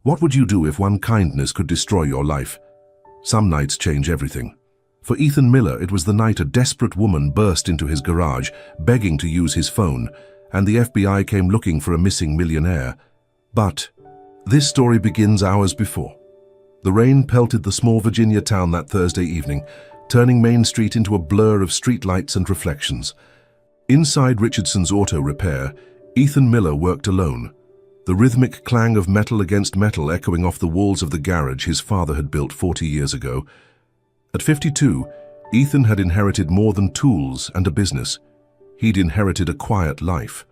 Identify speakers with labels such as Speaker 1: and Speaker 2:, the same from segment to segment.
Speaker 1: What would you do if one kindness could destroy your life? Some nights change everything. For Ethan Miller, it was the night a desperate woman burst into his garage, begging to use his phone, and the FBI came looking for a missing millionaire. But this story begins hours before. The rain pelted the small Virginia town that Thursday evening, turning Main Street into a blur of streetlights and reflections. Inside Richardson's auto repair, Ethan Miller worked alone, the rhythmic clang of metal against metal echoing off the walls of the garage his father had built 40 years ago. At 52, Ethan had inherited more than tools and a business. He'd inherited a quiet life.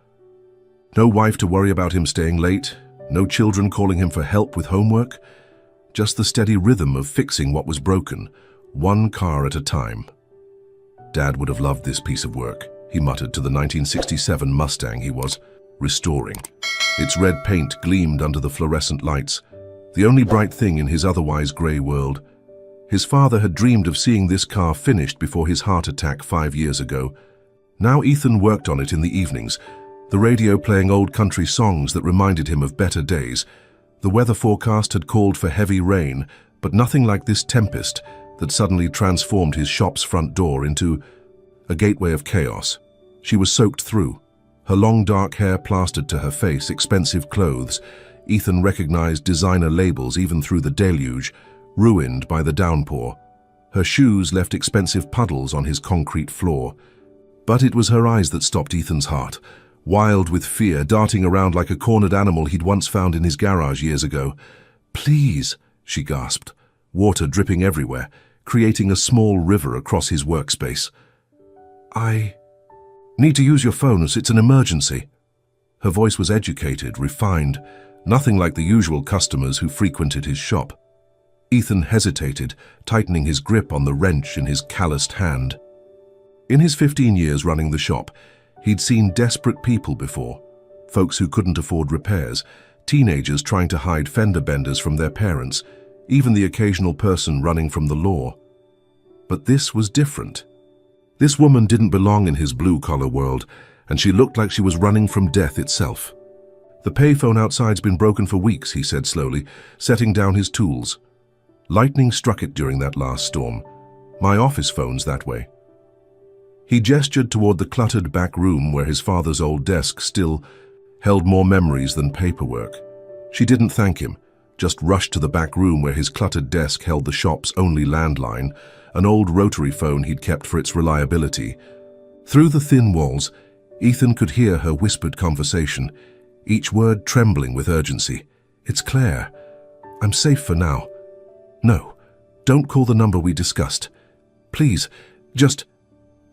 Speaker 1: No wife to worry about him staying late, no children calling him for help with homework, just the steady rhythm of fixing what was broken, one car at a time. Dad would have loved this piece of work, he muttered to the 1967 Mustang he was restoring. Its red paint gleamed under the fluorescent lights, the only bright thing in his otherwise grey world. His father had dreamed of seeing this car finished before his heart attack 5 years ago. Now Ethan worked on it in the evenings, the radio playing old country songs that reminded him of better days. The weather forecast had called for heavy rain, but nothing like this tempest that suddenly transformed his shop's front door into a gateway of chaos. She was soaked through, her long dark hair plastered to her face, expensive clothes. Ethan recognized designer labels even through the deluge, ruined by the downpour. Her shoes left expensive puddles on his concrete floor. But it was her eyes that stopped Ethan's heart, wild with fear, darting around like a cornered animal he'd once found in his garage years ago. "Please," she gasped, water dripping everywhere, creating a small river across his workspace. "I need to use your phone as it's an emergency." Her voice was educated, refined, nothing like the usual customers who frequented his shop. Ethan hesitated, tightening his grip on the wrench in his calloused hand. In his 15 years running the shop, he'd seen desperate people before, folks who couldn't afford repairs, teenagers trying to hide fender benders from their parents, even the occasional person running from the law. But this was different. This woman didn't belong in his blue-collar world, and she looked like she was running from death itself. "The payphone outside's been broken for weeks," he said slowly, setting down his tools. "Lightning struck it during that last storm. My office phone's that way." He gestured toward the cluttered back room where his father's old desk still held more memories than paperwork. She didn't thank him, just rushed to the back room where his cluttered desk held the shop's only landline, an old rotary phone he'd kept for its reliability. Through the thin walls, Ethan could hear her whispered conversation, each word trembling with urgency. "It's Claire. I'm safe for now. No, don't call the number we discussed. Please, just..."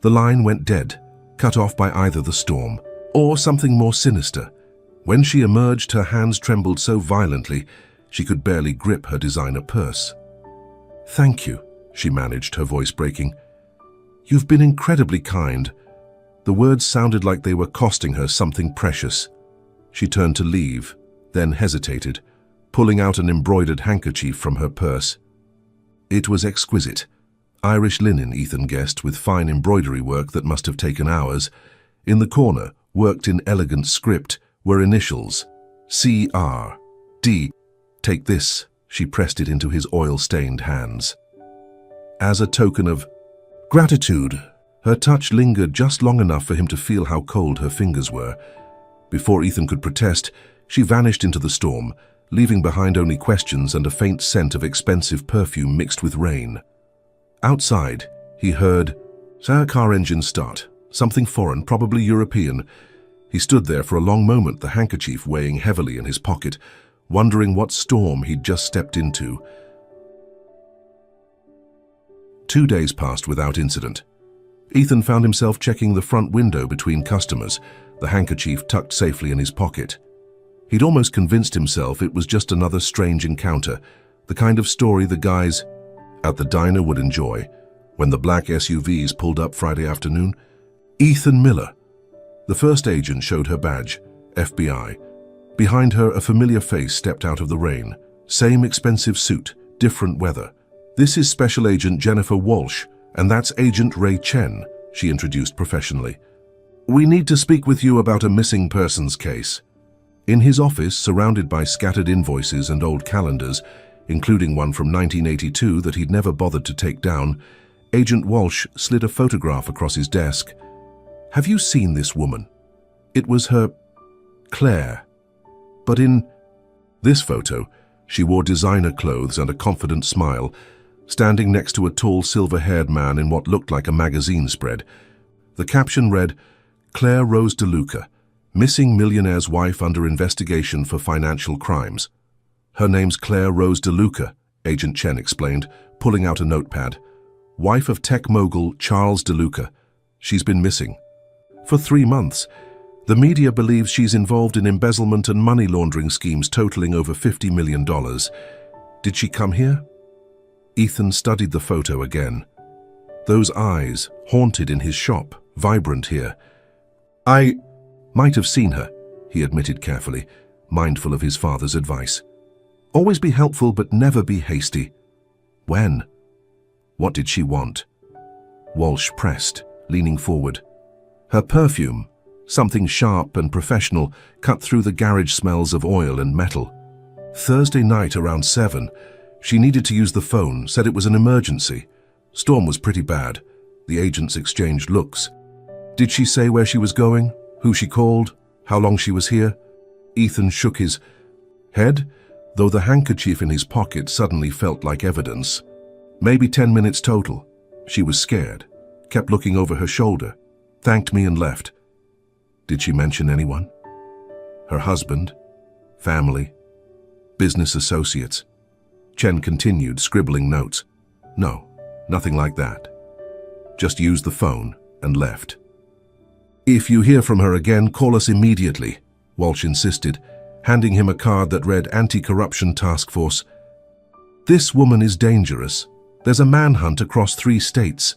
Speaker 1: The line went dead, cut off by either the storm or something more sinister. When she emerged, her hands trembled so violently she could barely grip her designer purse. "Thank you," she managed, her voice breaking. "You've been incredibly kind." The words sounded like they were costing her something precious. She turned to leave, then hesitated, pulling out an embroidered handkerchief from her purse. It was exquisite. Irish linen, Ethan guessed, with fine embroidery work that must have taken hours. In the corner, worked in elegant script, were initials, C.R.D. "Take this." She pressed it into his oil-stained hands. As a token of gratitude, her touch lingered just long enough for him to feel how cold her fingers were. Before Ethan could protest, she vanished into the storm, leaving behind only questions and a faint scent of expensive perfume mixed with rain. Outside, he heard a car engine start, something foreign, probably European. He stood there for a long moment, the handkerchief weighing heavily in his pocket, wondering what storm he'd just stepped into. 2 days passed without incident. Ethan found himself checking the front window between customers, the handkerchief tucked safely in his pocket. He'd almost convinced himself it was just another strange encounter, the kind of story the guys at the diner would enjoy. When the black SUVs pulled up Friday afternoon, Ethan Miller. The first agent showed her badge, FBI. Behind her, a familiar face stepped out of the rain. Same expensive suit, different weather. "This is Special Agent Jennifer Walsh, and that's Agent Ray Chen," she introduced professionally. "We need to speak with you about a missing persons case." In his office, surrounded by scattered invoices and old calendars, including one from 1982 that he'd never bothered to take down, Agent Walsh slid a photograph across his desk. "Have you seen this woman?" It was her Claire. But in this photo, she wore designer clothes and a confident smile, standing next to a tall silver-haired man in what looked like a magazine spread. The caption read, "Claire Rose DeLuca, missing millionaire's wife under investigation for financial crimes." "Her name's Claire Rose DeLuca," Agent Chen explained, pulling out a notepad. "Wife of tech mogul Charles DeLuca. She's been missing for 3 months. The media believes she's involved in embezzlement and money laundering schemes totaling over $50 million. Did she come here?" Ethan studied the photo again. Those eyes, haunted in his shop, vibrant here. "I might have seen her," he admitted carefully, mindful of his father's advice. "Always be helpful but never be hasty." "When? What did she want?" Walsh pressed, leaning forward. Her perfume, something sharp and professional, cut through the garage smells of oil and metal. "Thursday night around 7. She needed to use the phone, said it was an emergency. Storm was pretty bad." The agents exchanged looks. "Did she say where she was going? Who she called? How long she was here?" Ethan shook his head, though the handkerchief in his pocket suddenly felt like evidence. "Maybe 10 minutes total. She was scared, kept looking over her shoulder, thanked me and left." "Did she mention anyone? Her husband? Family? Business associates?" Chen continued, scribbling notes. "No, nothing like that. Just used the phone and left." "If you hear from her again, call us immediately," Walsh insisted, handing him a card that read Anti-Corruption Task Force. "This woman is dangerous. There's a manhunt across 3 states.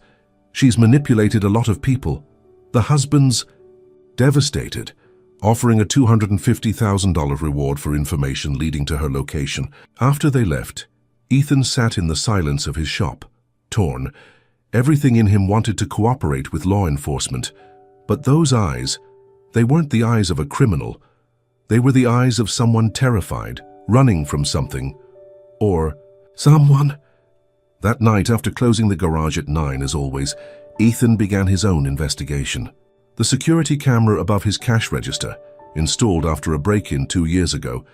Speaker 1: She's manipulated a lot of people. The husband's devastated, offering a $250,000 reward for information leading to her location." After they left, Ethan sat in the silence of his shop, torn. Everything in him wanted to cooperate with law enforcement. But those eyes, they weren't the eyes of a criminal. They were the eyes of someone terrified, running from something. Or someone. That night, after closing the garage at 9 as always, Ethan began his own investigation. The security camera above his cash register, installed after a break-in 2 years ago,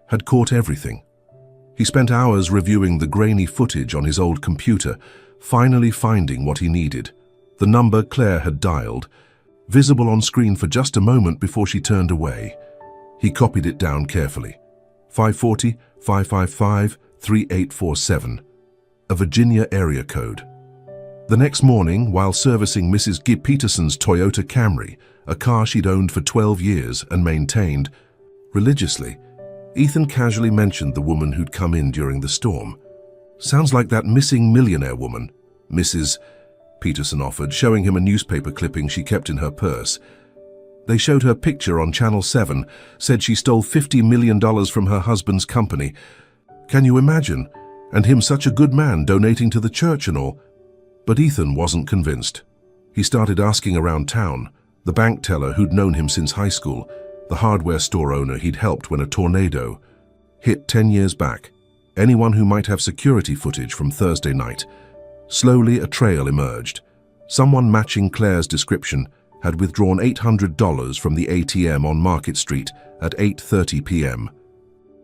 Speaker 1: had caught everything. He spent hours reviewing the grainy footage on his old computer, finally finding what he needed. The number Claire had dialed, visible on screen for just a moment before she turned away. He copied it down carefully. 540-555-3847, a Virginia area code. The next morning, while servicing Mrs. Gibb Peterson's Toyota Camry, a car she'd owned for 12 years and maintained religiously, Ethan casually mentioned the woman who'd come in during the storm. "Sounds like that missing millionaire woman," Mrs. Peterson offered, showing him a newspaper clipping she kept in her purse. "They showed her picture on Channel 7, said she stole $50 million from her husband's company. Can you imagine? And him such a good man, donating to the church and all." But Ethan wasn't convinced. He started asking around town, the bank teller who'd known him since high school, the hardware store owner he'd helped when a tornado hit 10 years back, anyone who might have security footage from Thursday night. Slowly, a trail emerged. Someone matching Claire's description had withdrawn $800 from the ATM on Market Street at 8:30 p.m.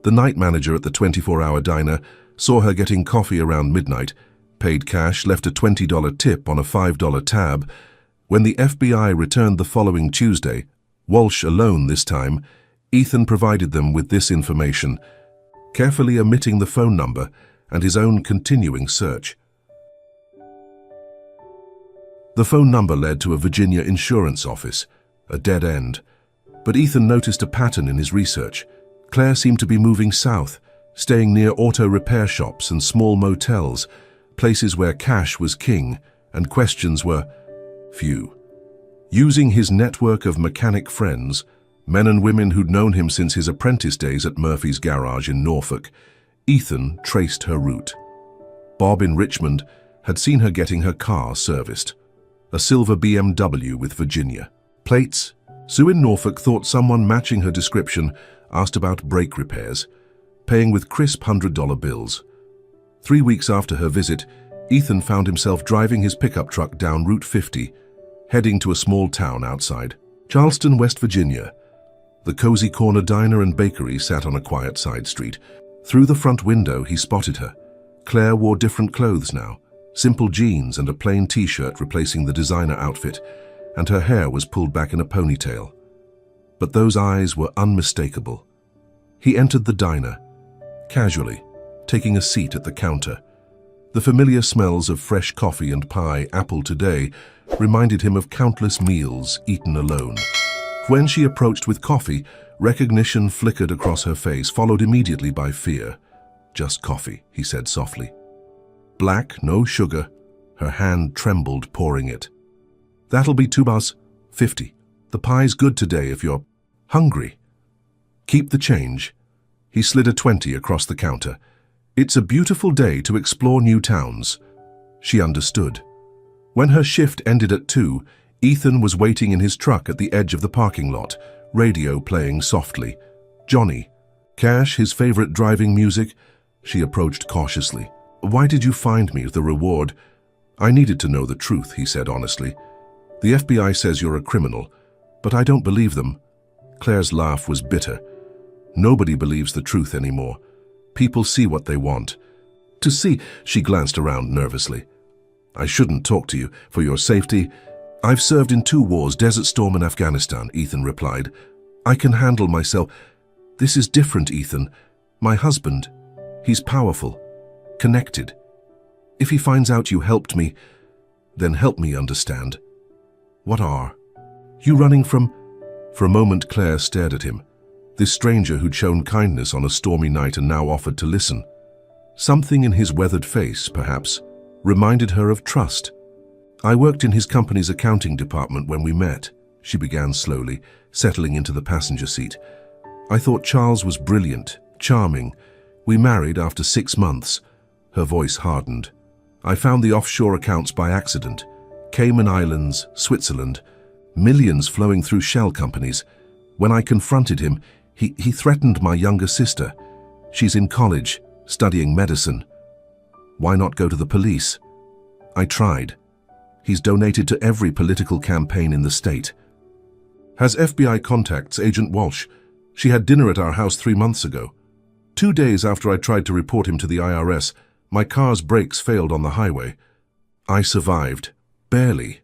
Speaker 1: The night manager at the 24-hour diner saw her getting coffee around midnight, paid cash, left a $20 tip on a $5 tab. When the FBI returned the following Tuesday, Walsh alone this time, Ethan provided them with this information, carefully omitting the phone number and his own continuing search. The phone number led to a Virginia insurance office, a dead end. But Ethan noticed a pattern in his research. Claire seemed to be moving south, staying near auto repair shops and small motels, places where cash was king and questions were few. Using his network of mechanic friends, men and women who'd known him since his apprentice days at Murphy's garage in Norfolk, Ethan traced her route. Bob in Richmond had seen her getting her car serviced, a silver BMW with Virginia plates. Sue in Norfolk thought someone matching her description asked about brake repairs, paying with crisp $100 bills. 3 weeks after her visit, Ethan found himself driving his pickup truck down Route 50, heading to a small town outside Charleston, West Virginia. The cozy corner diner and bakery sat on a quiet side street. Through the front window, he spotted her. Claire wore different clothes now, simple jeans and a plain t-shirt replacing the designer outfit, and her hair was pulled back in a ponytail. But those eyes were unmistakable. He entered the diner, casually, taking a seat at the counter. The familiar smells of fresh coffee and pie, apple today, reminded him of countless meals eaten alone. When she approached with coffee, recognition flickered across her face, followed immediately by fear. "Just coffee," he said softly. "Black, no sugar." Her hand trembled, pouring it. "That'll be $2.50. The pie's good today if you're hungry." "Keep the change." He slid a 20 across the counter. "It's a beautiful day to explore new towns." She understood. When her shift ended at 2, Ethan was waiting in his truck at the edge of the parking lot, radio playing softly. "Johnny." "Cash, his favorite driving music." She approached cautiously. "Why did you find me? The reward?" "I needed to know the truth," he said honestly. "The FBI says you're a criminal, but I don't believe them." Claire's laugh was bitter. "Nobody believes the truth anymore. People see what they want to see." She glanced around nervously. "I shouldn't talk to you. For your safety." "I've served in 2 wars, Desert Storm and Afghanistan," Ethan replied. "I can handle myself." "This is different, Ethan. My husband, he's powerful, connected. If he finds out you helped me, then help me understand." "What are you running from?" For a moment, Claire stared at him. This stranger who'd shown kindness on a stormy night and now offered to listen. Something in his weathered face, perhaps, reminded her of trust. "I worked in his company's accounting department when we met," she began slowly, settling into the passenger seat. "I thought Charles was brilliant, charming. We married after 6 months." Her voice hardened. "I found the offshore accounts by accident. Cayman Islands, Switzerland, millions flowing through shell companies. When I confronted him, he threatened my younger sister. She's in college, studying medicine. Why not go to the police? I tried. He's donated to every political campaign in the state." "Has FBI contacts, Agent Walsh? She had dinner at our house 3 months ago. 2 days after I tried to report him to the IRS, my car's brakes failed on the highway. I survived. Barely."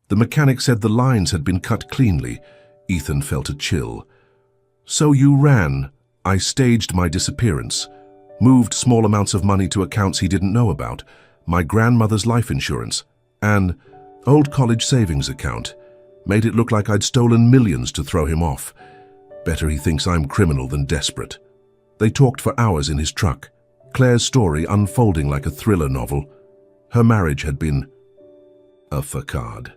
Speaker 1: The mechanic said the lines had been cut cleanly. Ethan felt a chill. "So you ran." "I staged my disappearance. Moved small amounts of money to accounts he didn't know about. My grandmother's life insurance. An old college savings account. Made it look like I'd stolen millions to throw him off. Better he thinks I'm criminal than desperate." They talked for hours in his truck, Claire's story unfolding like a thriller novel. Her marriage had been a facade.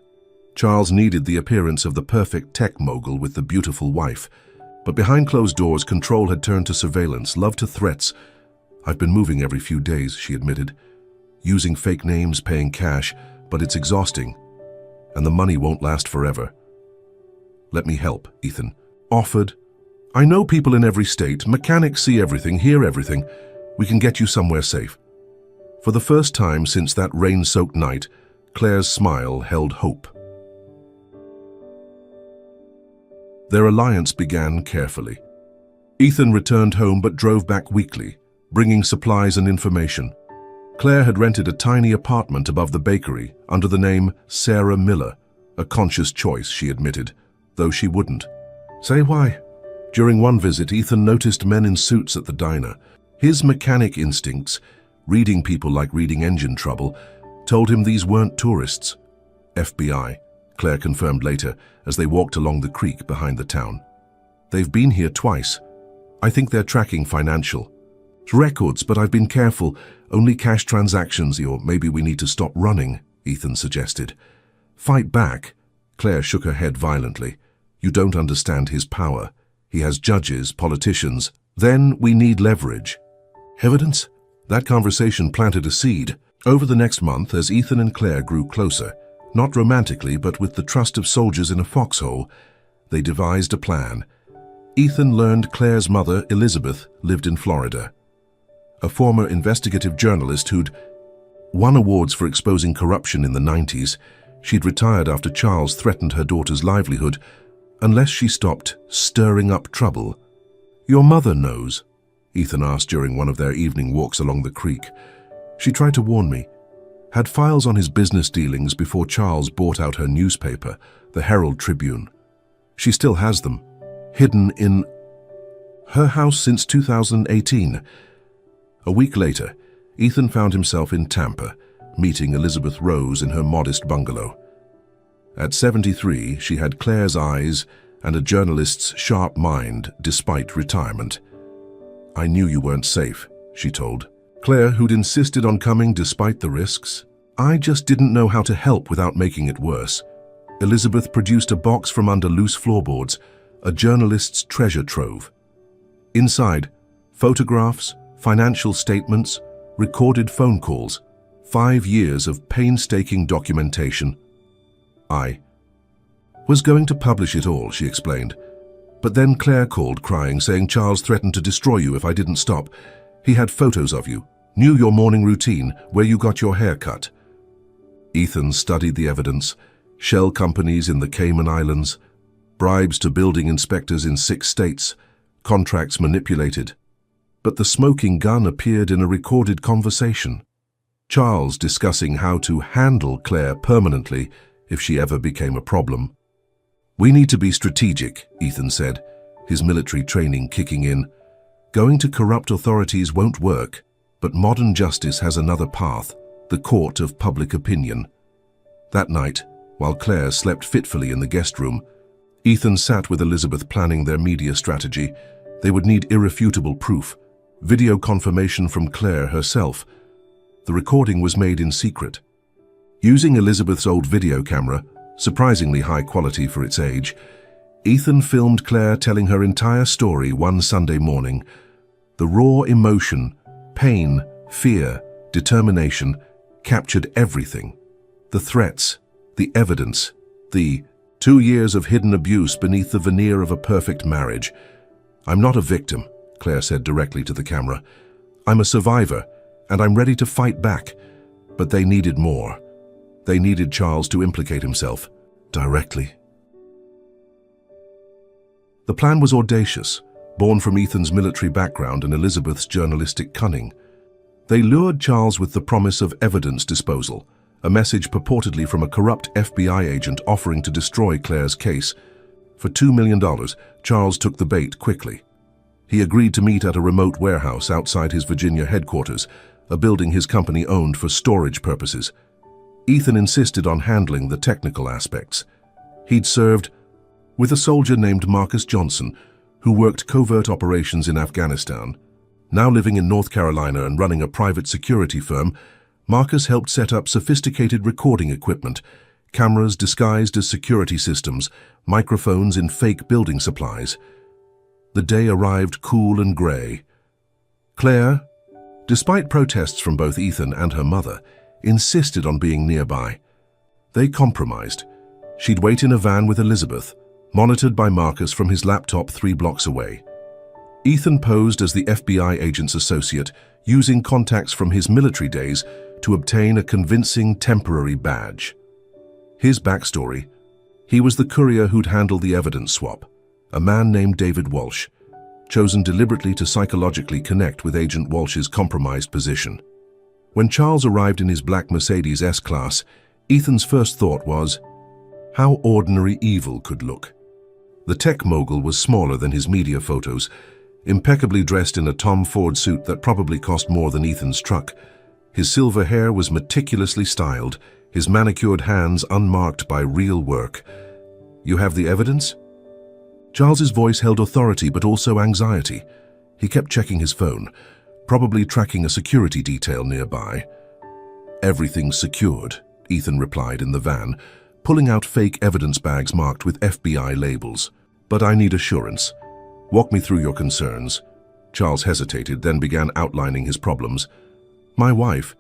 Speaker 1: Charles needed the appearance of the perfect tech mogul with the beautiful wife. But behind closed doors, control had turned to surveillance, love to threats. "I've been moving every few days," she admitted. "Using fake names, paying cash, but it's exhausting. And the money won't last forever." "Let me help," Ethan offered. "I know people in every state. Mechanics see everything, hear everything. We can get you somewhere safe." For the first time since that rain-soaked night, Claire's smile held hope. Their alliance began carefully. Ethan returned home but drove back weekly, bringing supplies and information. Claire had rented a tiny apartment above the bakery under the name Sarah Miller, a conscious choice, she admitted, though she wouldn't say why. During one visit, Ethan noticed men in suits at the diner. His mechanic instincts, reading people like reading engine trouble, told him these weren't tourists. "FBI," Claire confirmed later as they walked along the creek behind the town. "They've been here twice. I think they're tracking financial records, but I've been careful. Only cash transactions, or maybe we need to stop running," Ethan suggested. "Fight back?" Claire shook her head violently. "You don't understand his power. He has judges, politicians. Then we need leverage." Evidence? That conversation planted a seed. Over the next month, as Ethan and Claire grew closer, not romantically but with the trust of soldiers in a foxhole, they devised a plan. Ethan learned Claire's mother, Elizabeth, lived in Florida. A former investigative journalist who'd won awards for exposing corruption in the 90s, she'd retired after Charles threatened her daughter's livelihood unless she stopped stirring up trouble. "Your mother knows?" Ethan asked during one of their evening walks along the creek. "She tried to warn me. Had files on his business dealings before Charles bought out her newspaper, the Herald Tribune. She still has them, hidden in her house since 2018. A week later, Ethan found himself in Tampa, meeting Elizabeth Rose in her modest bungalow. At 73, she had Claire's eyes and a journalist's sharp mind despite retirement. "I knew you weren't safe," she told. Claire, who'd insisted on coming despite the risks. "I just didn't know how to help without making it worse." Elizabeth produced a box from under loose floorboards, a journalist's treasure trove. Inside, photographs, financial statements, recorded phone calls, 5 years of painstaking documentation. "I was going to publish it all," she explained. "But then Claire called crying, saying Charles threatened to destroy you if I didn't stop. He had photos of you, knew your morning routine, where you got your hair cut." Ethan studied the evidence: shell companies in the Cayman Islands, bribes to building inspectors in 6 states, contracts manipulated. But the smoking gun appeared in a recorded conversation. Charles discussing how to handle Claire permanently if she ever became a problem. "We need to be strategic," Ethan said, his military training kicking in. "Going to corrupt authorities won't work, but modern justice has another path, the court of public opinion." That night, while Claire slept fitfully in the guest room, Ethan sat with Elizabeth planning their media strategy. They would need irrefutable proof, video confirmation from Claire herself. The recording was made in secret. Using Elizabeth's old video camera, surprisingly high quality for its age, Ethan filmed Claire telling her entire story one Sunday morning. The raw emotion, pain, fear, determination captured everything. The threats, the evidence, the 2 years of hidden abuse beneath the veneer of a perfect marriage. "I'm not a victim," Claire said directly to the camera. "I'm a survivor, and I'm ready to fight back." But they needed more. They needed Charles to implicate himself directly. The plan was audacious, born from Ethan's military background and Elizabeth's journalistic cunning. They lured Charles with the promise of evidence disposal, a message purportedly from a corrupt FBI agent offering to destroy Claire's case. For $2 million, Charles took the bait quickly. He agreed to meet at a remote warehouse outside his Virginia headquarters, a building his company owned for storage purposes. Ethan insisted on handling the technical aspects. He'd served with a soldier named Marcus Johnson, who worked covert operations in Afghanistan. Now living in North Carolina and running a private security firm, Marcus helped set up sophisticated recording equipment, cameras disguised as security systems, microphones in fake building supplies. The day arrived cool and grey. Claire, despite protests from both Ethan and her mother, insisted on being nearby. They compromised. She'd wait in a van with Elizabeth, monitored by Marcus from his laptop 3 blocks away. Ethan posed as the FBI agent's associate, using contacts from his military days to obtain a convincing temporary badge. His backstory: he was the courier who'd handled the evidence swap, a man named David Walsh, chosen deliberately to psychologically connect with Agent Walsh's compromised position. When Charles arrived in his black Mercedes S-Class, Ethan's first thought was, how ordinary evil could look. The tech mogul was smaller than his media photos, impeccably dressed in a Tom Ford suit that probably cost more than Ethan's truck. His silver hair was meticulously styled, his manicured hands unmarked by real work. "You have the evidence?" Charles's voice held authority but also anxiety. He kept checking his phone, probably tracking a security detail nearby. "Everything's secured," Ethan replied in the van, pulling out fake evidence bags marked with FBI labels. "But I need assurance. Walk me through your concerns." Charles hesitated, then began outlining his problems. "My wife,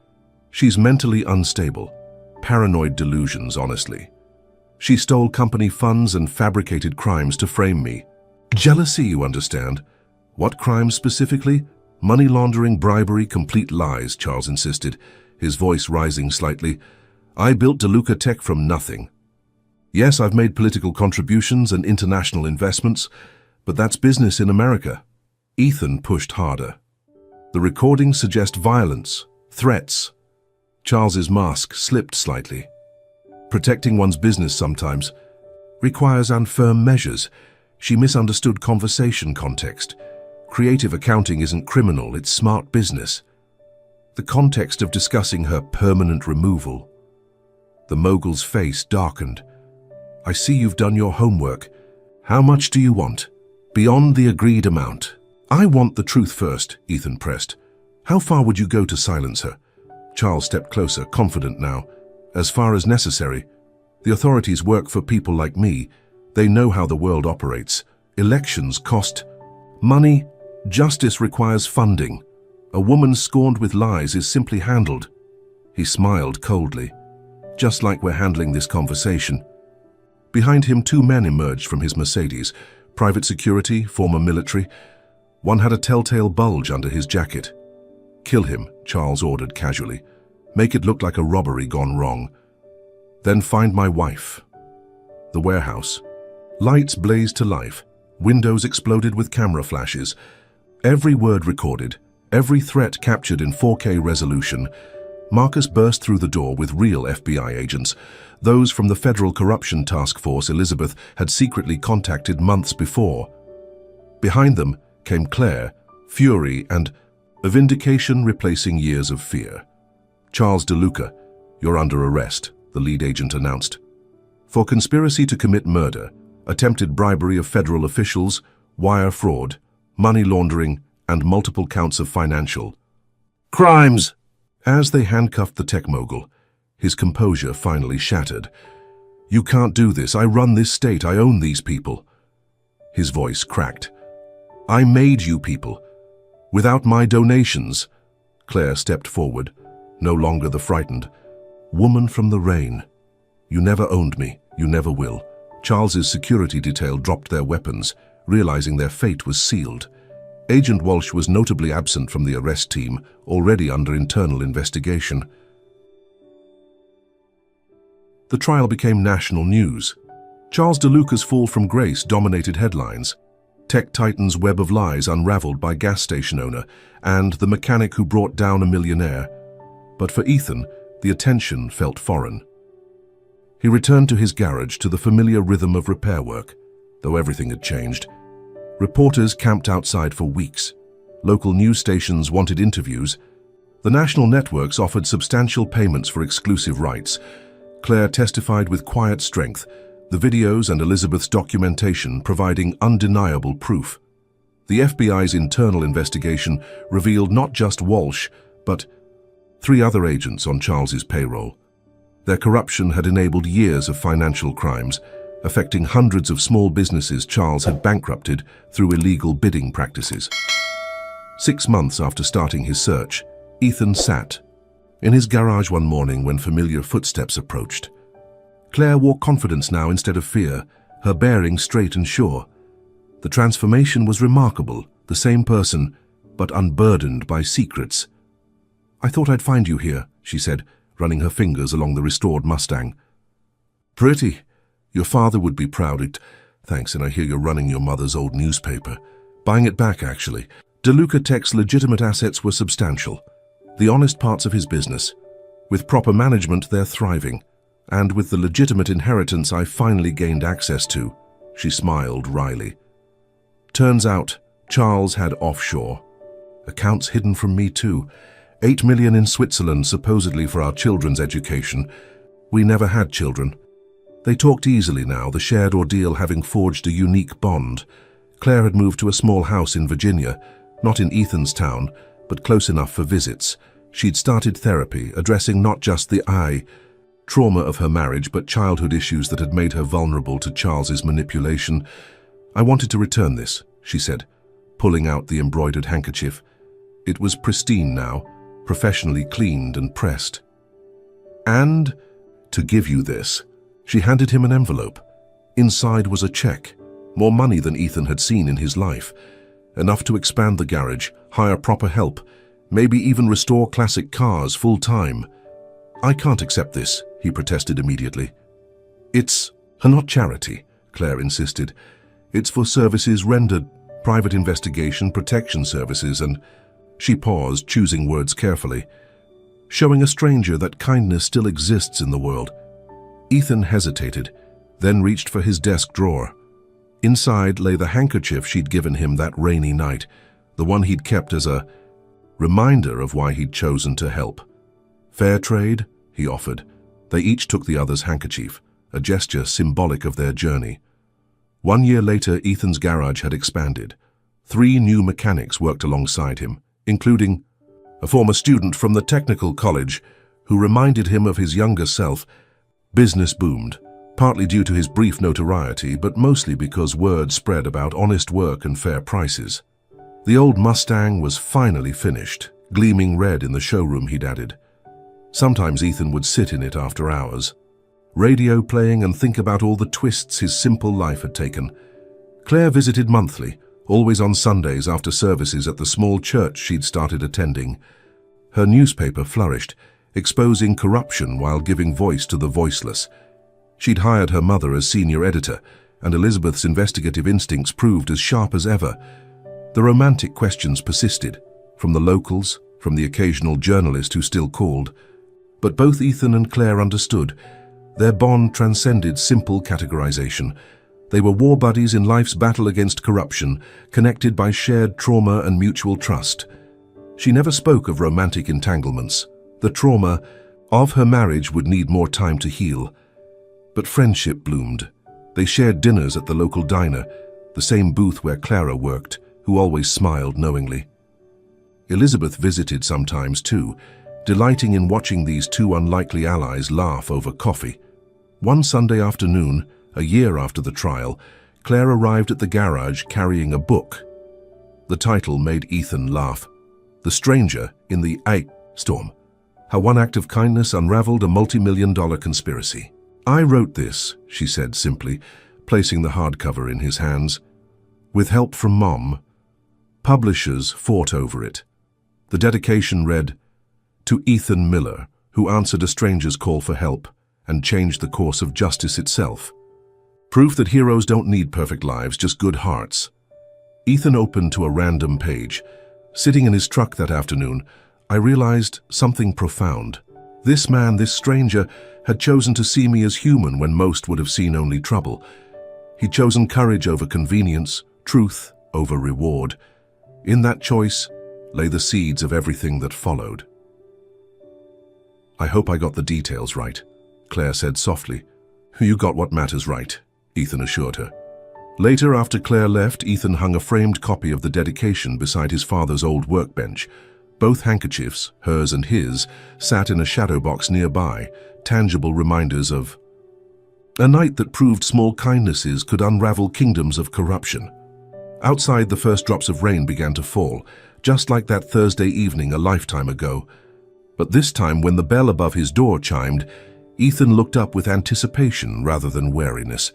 Speaker 1: she's mentally unstable. Paranoid delusions, honestly. She stole company funds and fabricated crimes to frame me. Jealousy, you understand. What crimes specifically? Money laundering, bribery, complete lies, Charles insisted, his voice rising slightly. I built DeLuca Tech from nothing. Yes, I've made political contributions and international investments, but that's business in America. Ethan pushed harder. The recordings suggest violence, threats. Charles's mask slipped slightly. Protecting one's business sometimes requires unfirm measures. She misunderstood conversation context. Creative accounting isn't criminal, it's smart business. The context of discussing her permanent removal. The mogul's face darkened. I see you've done your homework. How much do you want? Beyond the agreed amount. I want the truth first, Ethan pressed. How far would you go to silence her? Charles stepped closer, confident now. As far as necessary. The authorities work for people like me. They know how the world operates. Elections cost money. Justice requires funding. A woman scorned with lies is simply handled. He smiled coldly. Just like we're handling this conversation. Behind him, two men emerged from his Mercedes. Private security, former military. One had a telltale bulge under his jacket. Kill him, Charles ordered casually. Make it look like a robbery gone wrong. Then find my wife. The warehouse. Lights blazed to life. Windows exploded with camera flashes. Every word recorded, every threat captured in 4K resolution. Marcus burst through the door with real FBI agents, those from the Federal Corruption Task Force Elizabeth had secretly contacted months before. Behind them came Claire, fury, and a vindication replacing years of fear. Charles DeLuca, you're under arrest, the lead agent announced. For conspiracy to commit murder, attempted bribery of federal officials, wire fraud, money laundering, and multiple counts of financial crimes. As they handcuffed the tech mogul, his composure finally shattered. You can't do this. I run this state. I own these people. His voice cracked. I made you people. Without my donations. Claire stepped forward, no longer the frightened. Woman from the rain. You never owned me. You never will. Charles's security detail dropped their weapons, realizing their fate was sealed. Agent Walsh was notably absent from the arrest team, already under internal investigation. The trial became national news. Charles DeLuca's fall from grace dominated headlines. Tech Titan's web of lies unraveled by gas station owner, and the mechanic who brought down a millionaire. But for Ethan, the attention felt foreign. He returned to his garage to the familiar rhythm of repair work, though everything had changed. Reporters camped outside for weeks. Local news stations wanted interviews. The national networks offered substantial payments for exclusive rights. Claire testified with quiet strength, the videos and Elizabeth's documentation providing undeniable proof. The FBI's internal investigation revealed not just Walsh, but 3 other agents on Charles's payroll. Their corruption had enabled years of financial crimes, affecting hundreds of small businesses Charles had bankrupted through illegal bidding practices. 6 months after starting his search, Ethan sat in his garage one morning when familiar footsteps approached. Claire wore confidence now instead of fear, her bearing straight and sure. The transformation was remarkable, the same person, but unburdened by secrets. I thought I'd find you here, she said, running her fingers along the restored Mustang. Pretty. Your father would be proud. Thanks, and I hear you're running your mother's old newspaper. Buying it back, actually. DeLuca Tech's legitimate assets were substantial. The honest parts of his business. With proper management, they're thriving. And with the legitimate inheritance I finally gained access to. She smiled wryly. Turns out, Charles had offshore. Accounts hidden from me too. 8 million in Switzerland, supposedly for our children's education. We never had children. They talked easily now, the shared ordeal having forged a unique bond. Claire had moved to a small house in Virginia, not in Ethan's town, but close enough for visits. She'd started therapy, addressing not just the trauma of her marriage, but childhood issues that had made her vulnerable to Charles's manipulation. I wanted to return this, she said, pulling out the embroidered handkerchief. It was pristine now, professionally cleaned and pressed. And to give you this. She handed him an envelope. Inside was a check, more money than Ethan had seen in his life, enough to expand the garage, hire proper help, maybe even restore classic cars full-time. "I can't accept this," he protested immediately. "It's not charity," Claire insisted. "It's for services rendered, private investigation, protection services," and she paused, choosing words carefully, showing a stranger that kindness still exists in the world. Ethan hesitated, then reached for his desk drawer. Inside lay the handkerchief she'd given him that rainy night, the one he'd kept as a reminder of why he'd chosen to help. "Fair trade?" he offered. They each took the other's handkerchief, a gesture symbolic of their journey. 1 year later, Ethan's garage had expanded. 3 new mechanics worked alongside him, including a former student from the technical college who reminded him of his younger self. Business boomed, partly due to his brief notoriety, but mostly because word spread about honest work and fair prices. The old Mustang was finally finished, gleaming red in the showroom he'd added. Sometimes Ethan would sit in it after hours, radio playing, and think about all the twists his simple life had taken. Claire visited monthly, always on Sundays after services at the small church she'd started attending. Her newspaper flourished, exposing corruption while giving voice to the voiceless. She'd hired her mother as senior editor, and Elizabeth's investigative instincts proved as sharp as ever. The romantic questions persisted, from the locals, from the occasional journalist who still called. But both Ethan and Claire understood. Their bond transcended simple categorization. They were war buddies in life's battle against corruption, connected by shared trauma and mutual trust. She never spoke of romantic entanglements. The trauma of her marriage would need more time to heal. But friendship bloomed. They shared dinners at the local diner, the same booth where Clara worked, who always smiled knowingly. Elizabeth visited sometimes too, delighting in watching these 2 unlikely allies laugh over coffee. One Sunday afternoon, a year after the trial, Claire arrived at the garage carrying a book. The title made Ethan laugh. "The Stranger in the Ice Storm: How One Act of Kindness Unraveled a Multi-million-dollar Conspiracy." "I wrote this," she said simply, placing the hardcover in his hands. "With help from Mom." Publishers fought over it. The dedication read, "To Ethan Miller, who answered a stranger's call for help and changed the course of justice itself. Proof that heroes don't need perfect lives, just good hearts." Ethan opened to a random page. Sitting in his truck that afternoon, I realized something profound. This man, this stranger, had chosen to see me as human when most would have seen only trouble. He'd chosen courage over convenience, truth over reward. In that choice lay the seeds of everything that followed. "I hope I got the details right," Claire said softly. "You got what matters right," Ethan assured her. Later, after Claire left, Ethan hung a framed copy of the dedication beside his father's old workbench. Both handkerchiefs, hers and his, sat in a shadow box nearby, tangible reminders of a night that proved small kindnesses could unravel kingdoms of corruption. Outside, the first drops of rain began to fall, just like that Thursday evening a lifetime ago. But this time, when the bell above his door chimed, Ethan looked up with anticipation rather than wariness.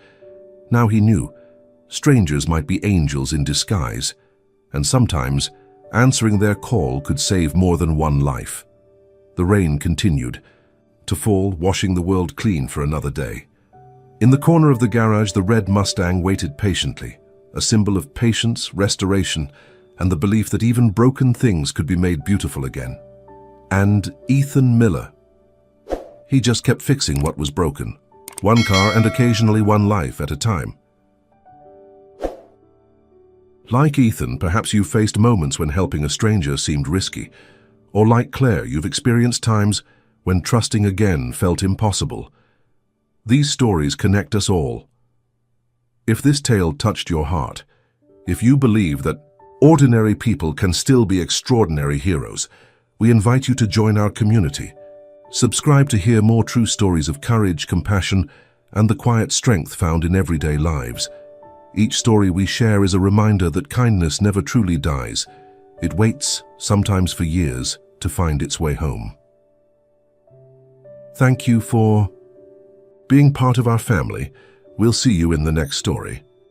Speaker 1: Now he knew. Strangers might be angels in disguise, and sometimes answering their call could save more than one life. The rain continued to fall, washing the world clean for another day. In the corner of the garage, the red Mustang waited patiently, a symbol of patience, restoration, and the belief that even broken things could be made beautiful again. And Ethan Miller. He just kept fixing what was broken, one car and occasionally one life at a time. Like Ethan, perhaps you've faced moments when helping a stranger seemed risky. Or like Claire, you've experienced times when trusting again felt impossible. These stories connect us all. If this tale touched your heart, if you believe that ordinary people can still be extraordinary heroes, we invite you to join our community. Subscribe to hear more true stories of courage, compassion, and the quiet strength found in everyday lives. Each story we share is a reminder that kindness never truly dies. It waits, sometimes for years, to find its way home. Thank you for being part of our family. We'll see you in the next story.